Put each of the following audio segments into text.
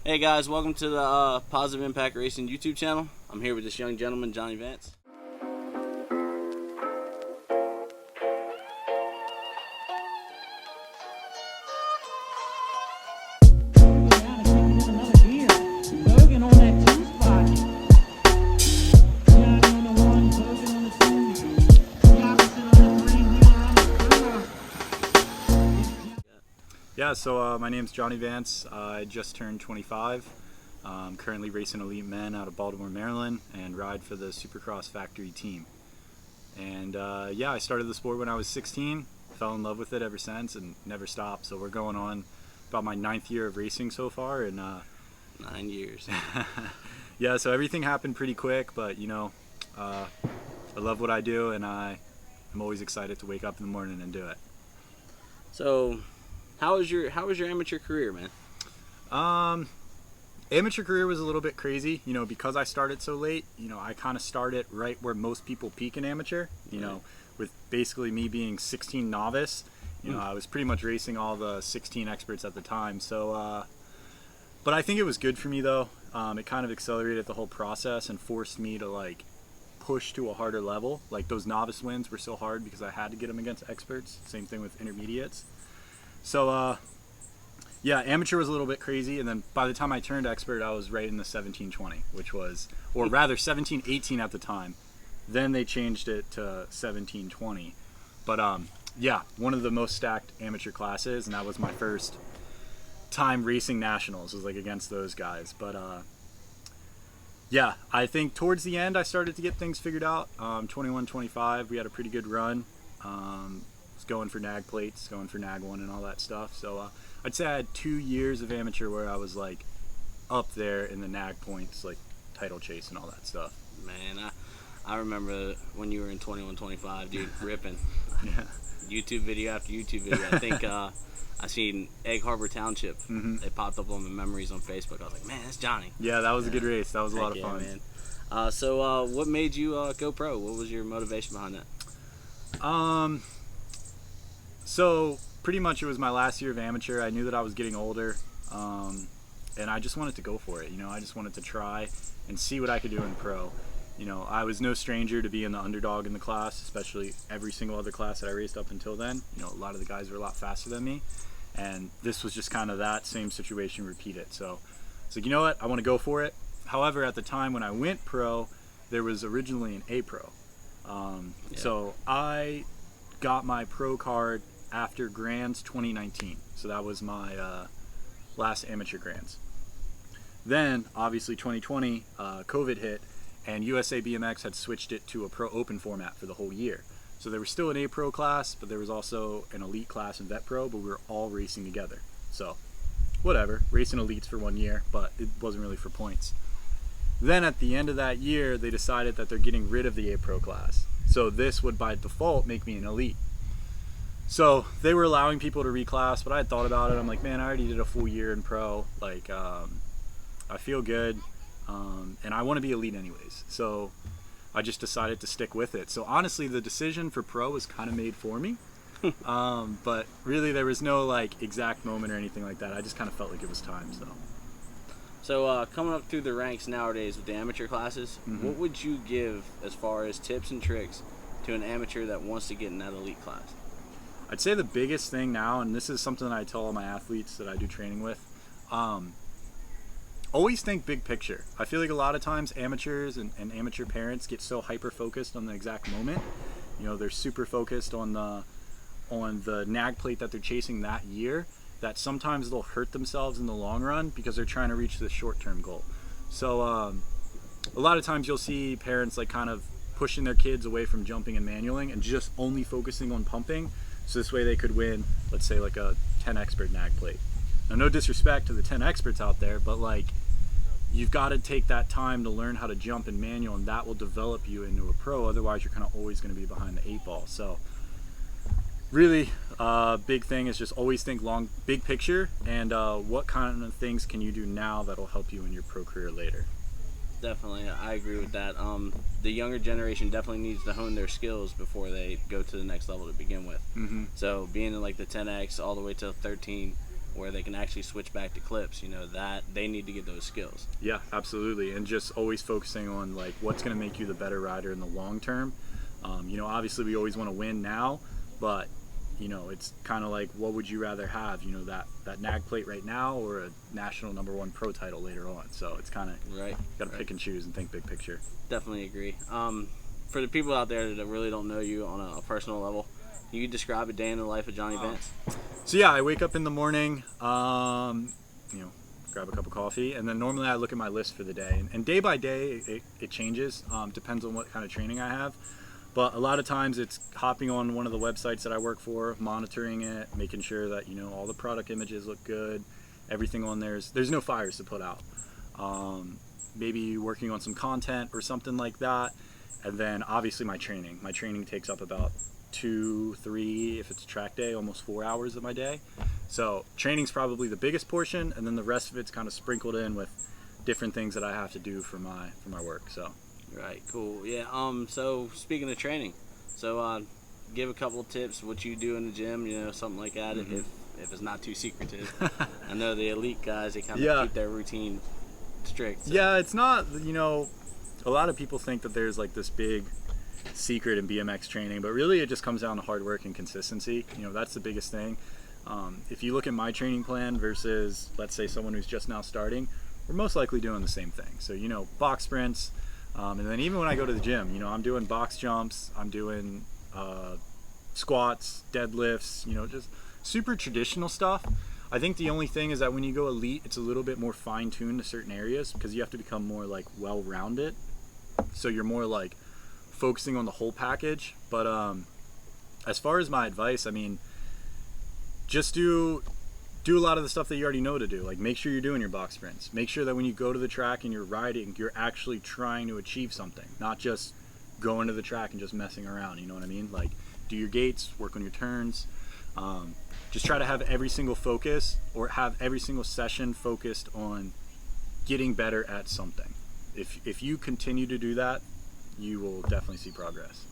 Hey guys, welcome to the Positive Impact Racing YouTube channel. I'm here with this young gentleman, Johnny Vance. Yeah, so my name's Johnny Vance. I just turned 25. I'm currently racing elite men out of Baltimore, Maryland, and ride for the Supercross Factory team. And yeah, I started the sport when I was 16, fell in love with it ever since, and never stopped. So we're going on about my 9th year of racing so far. And 9 years. yeah, so everything happened pretty quick, but you know, I love what I do, and I'm always excited to wake up in the morning and do it. So, how was your amateur career, man? Amateur career was a little bit crazy, you know, because I started so late. You know, I kind of started right where most people peak in amateur, you know, with basically me being 16 novice. You know, I was pretty much racing all the 16 experts at the time. So, but I think it was good for me though. It kind of accelerated the whole process and forced me to like push to a harder level. Like those novice wins were so hard because I had to get them against experts. Same thing with intermediates. So, yeah, amateur was a little bit crazy, and then by the time I turned expert, I was right in the 17-20, which was, or rather 17-18 at the time. Then they changed it to 17-20. But yeah, one of the most stacked amateur classes, and that was my first time racing nationals, was like against those guys. But yeah, I think towards the end I started to get things figured out. 21-25, we had a pretty good run. Was going for nag plates, going for nag one and all that stuff. So I'd say I had 2 years of amateur where I was like up there in the nag points, like title chase and all that stuff. Man, I remember when you were in 21-25, dude, ripping. Yeah. YouTube video after YouTube video. I think I seen Egg Harbor Township. They popped up on the memories on Facebook. I was like, man, that's Johnny. Yeah, that was a good race. That was a lot of fun. Man. So what made you go pro? What was your motivation behind that? So pretty much it was my last year of amateur. I knew that I was getting older, and I just wanted to go for it. You know, I just wanted to try and see what I could do in pro. You know, I was no stranger to being the underdog in the class, especially every single other class that I raced up until then. You know, a lot of the guys were a lot faster than me, and this was just kind of that same situation repeated. So it's like, you know what, I want to go for it. However, at the time when I went pro, there was originally an A pro. So I got my pro card after Grands 2019. So that was my last amateur Grands. Then obviously 2020, COVID hit, and USA BMX had switched it to a pro open format for the whole year. So there was still an A pro class, but there was also an elite class and vet pro, but we were all racing together. So whatever, racing elites for 1 year, but it wasn't really for points. Then at the end of that year, they decided that they're getting rid of the A pro class. So this would by default make me an elite. So they were allowing people to reclass, but I had thought about it. I'm like, man, I already did a full year in pro. Like, I feel good, and I want to be elite anyways. So I just decided to stick with it. So honestly, the decision for pro was kind of made for me. But really, there was no like exact moment or anything like that. I just kind of felt like it was time. So coming up through the ranks nowadays with the amateur classes, what would you give as far as tips and tricks to an amateur that wants to get in that elite class? I'd say the biggest thing now, and this is something that I tell all my athletes that I do training with, always think big picture. I feel like a lot of times amateurs and amateur parents get so hyper focused on the exact moment. You know, they're super focused on the nag plate that they're chasing that year, that sometimes they'll hurt themselves in the long run because they're trying to reach this short-term goal. So a lot of times you'll see parents like kind of pushing their kids away from jumping and manualing and just only focusing on pumping. So this way they could win, let's say like a 10 expert nag plate. Now no disrespect to the 10 experts out there, but like you've got to take that time to learn how to jump and manual, and that will develop you into a pro. Otherwise you're kind of always going to be behind the 8 ball. So really big thing is just always think big picture, and what kind of things can you do now that'll help you in your pro career later. Definitely, I agree with that. The younger generation definitely needs to hone their skills before they go to the next level to begin with. So being in like the 10X all the way to 13, where they can actually switch back to clips, you know, that they need to get those skills. Yeah, absolutely. And just always focusing on like what's going to make you the better rider in the long term. You know, obviously we always want to win now, but you know, it's kind of like, what would you rather have, you know, that NAG plate right now or a national #1 pro title later on? So it's kind of right. Got to pick and choose and think big picture. Definitely agree. For the people out there that really don't know you on a personal level, can you describe a day in the life of Johnny Vance? So yeah, I wake up in the morning, you know, grab a cup of coffee, and then normally I look at my list for the day. And day by day, it changes. Depends on what kind of training I have. But a lot of times it's hopping on one of the websites that I work for, monitoring it, making sure that, you know, all the product images look good, everything on there's no fires to put out. Maybe working on some content or something like that. And then obviously my training. My training takes up about 2, 3, if it's a track day, almost 4 hours of my day. So training's probably the biggest portion, and then the rest of it's kind of sprinkled in with different things that I have to do for my work. So. Right, cool. Yeah. So speaking of training, so give a couple of tips what you do in the gym, you know, something like that. Mm-hmm. If it's not too secretive. I know the elite guys, they kind of keep their routine strict. So. Yeah, it's not, you know, a lot of people think that there's like this big secret in BMX training, but really it just comes down to hard work and consistency. You know, that's the biggest thing. If you look at my training plan versus, let's say, someone who's just now starting, we're most likely doing the same thing. So, you know, box sprints, and then even when I go to the gym, you know, I'm doing box jumps, I'm doing squats, deadlifts, you know, just super traditional stuff. I think the only thing is that when you go elite, it's a little bit more fine-tuned to certain areas because you have to become more like well-rounded. So you're more like focusing on the whole package. But as far as my advice, I mean, just do a lot of the stuff that you already know to do. Like make sure you're doing your box sprints. Make sure that when you go to the track and you're riding, you're actually trying to achieve something, not just going to the track and just messing around. You know what I mean? Like do your gates, work on your turns. Just try to have every single focus or have every single session focused on getting better at something. If you continue to do that, you will definitely see progress.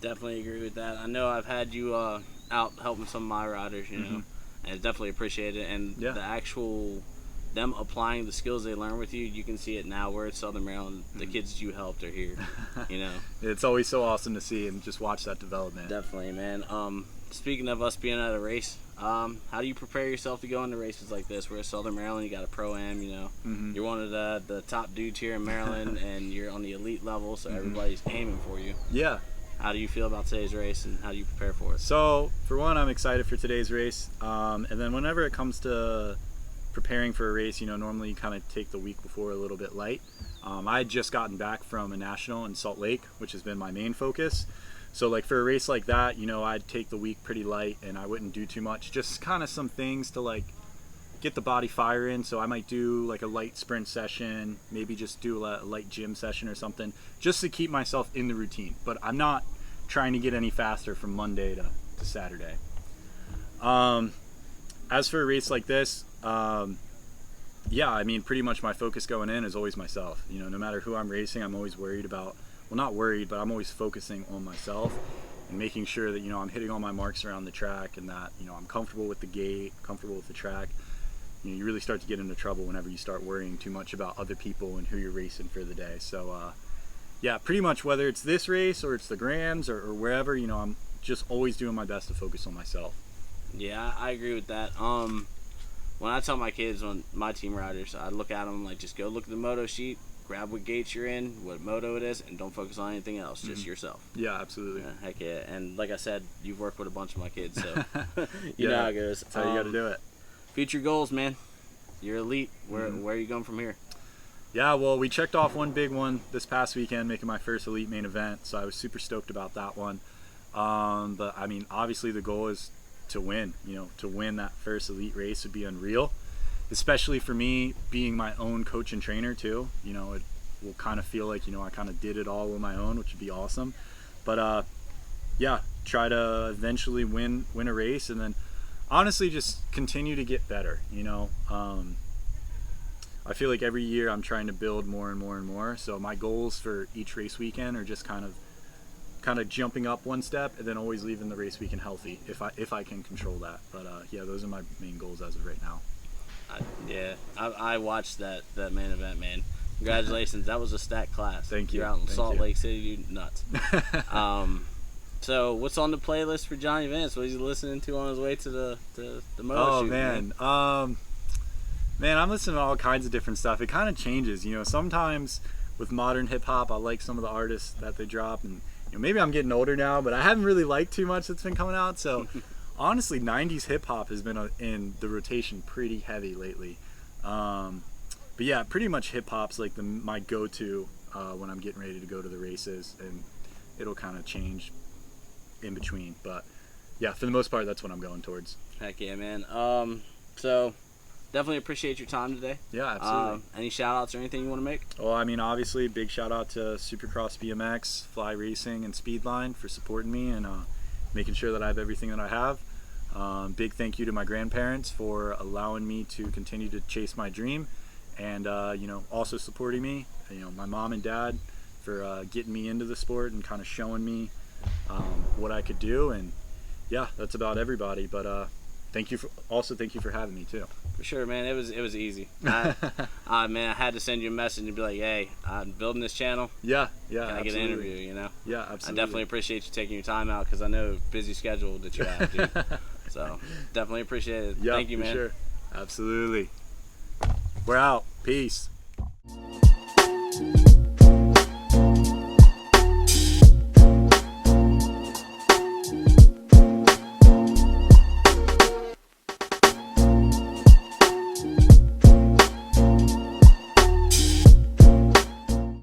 Definitely agree with that. I know I've had you out helping some of my riders, you know, and definitely appreciate it. And the actual them applying the skills they learn with you, you can see it now. We're at Southern Maryland. The kids you helped are here. You know, it's always so awesome to see and just watch that development. Definitely, man. Speaking of us being at a race, how do you prepare yourself to go into races like this? We're at Southern Maryland. You got a Pro-Am, you know. You're one of the top dudes here in Maryland, and you're on the elite level, so everybody's aiming for you. Yeah. How do you feel about today's race, and how do you prepare for it? So, for one, I'm excited for today's race. And then whenever it comes to preparing for a race, you know, normally you kind of take the week before a little bit light. I had just gotten back from a national in Salt Lake, which has been my main focus. So like for a race like that, you know, I'd take the week pretty light and I wouldn't do too much. Just kind of some things to like get the body fire in. So I might do like a light sprint session, maybe just do a light gym session or something, just to keep myself in the routine. But I'm not trying to get any faster from Monday to Saturday. As for a race like this, yeah, I mean, pretty much my focus going in is always myself. You know, no matter who I'm racing, I'm always worried about, well, not worried, but I'm always focusing on myself and making sure that, you know, I'm hitting all my marks around the track and that, you know, I'm comfortable with the gate, comfortable with the track. You know, you really start to get into trouble whenever you start worrying too much about other people and who you're racing for the day. So, yeah, pretty much whether it's this race or it's the Grams or wherever, you know, I'm just always doing my best to focus on myself. Yeah, I agree with that. When I tell my kids on my team riders, I look at them like, just go look at the moto sheet, grab what gates you're in, what moto it is, and don't focus on anything else, just yourself. Yeah, absolutely. Yeah, heck yeah. And like I said, you've worked with a bunch of my kids, so you know how it goes. That's how you got to do it. Future goals, man. You're elite. Where are you going from here? Yeah, well, we checked off one big one this past weekend, making my first elite main event, so I was super stoked about that one. But, I mean, obviously the goal is to win. You know, to win that first elite race would be unreal, especially for me being my own coach and trainer too. You know, it will kind of feel like, you know, I kind of did it all on my own, which would be awesome. But yeah, try to eventually win a race, and then honestly just continue to get better. You know, I feel like every year I'm trying to build more and more and more. So my goals for each race weekend are just kind of kind of jumping up one step and then always leaving the race weekend healthy if I can control that. But yeah, those are my main goals as of right now. I watched that main event, man. Congratulations, that was a stacked class. Thank you. You're out in Salt Lake City, you nuts. So what's on the playlist for Johnny Vance? What is he listening to on his way to the moto shoot? Man, I'm listening to all kinds of different stuff. It kind of changes, you know. Sometimes with modern hip hop, I like some of the artists that they drop, and you know, maybe I'm getting older now, but I haven't really liked too much that's been coming out. So honestly, 90s hip hop has been in the rotation pretty heavy lately. But yeah, pretty much hip hop's like my go-to when I'm getting ready to go to the races, and it'll kind of change in between. But yeah, for the most part, that's what I'm going towards. Heck yeah, man. So definitely appreciate your time today. Yeah, absolutely. Any shout outs or anything you want to make? Well, I mean, obviously, big shout out to Supercross BMX, Fly Racing, and Speedline for supporting me and making sure that I have everything that I have. Big thank you to my grandparents for allowing me to continue to chase my dream, and you know, also supporting me. You know, my mom and dad for getting me into the sport and kind of showing me what I could do. And yeah, that's about everybody. But thank you for having me too. For sure, man. It was easy. Man, I had to send you a message and be like, hey, I'm building this channel. Yeah, Can I get an interview, you know? Yeah, absolutely. I definitely appreciate you taking your time out because I know busy schedule that you have, dude. So definitely appreciate it. Yeah, thank you, man. Sure. Absolutely. We're out. Peace.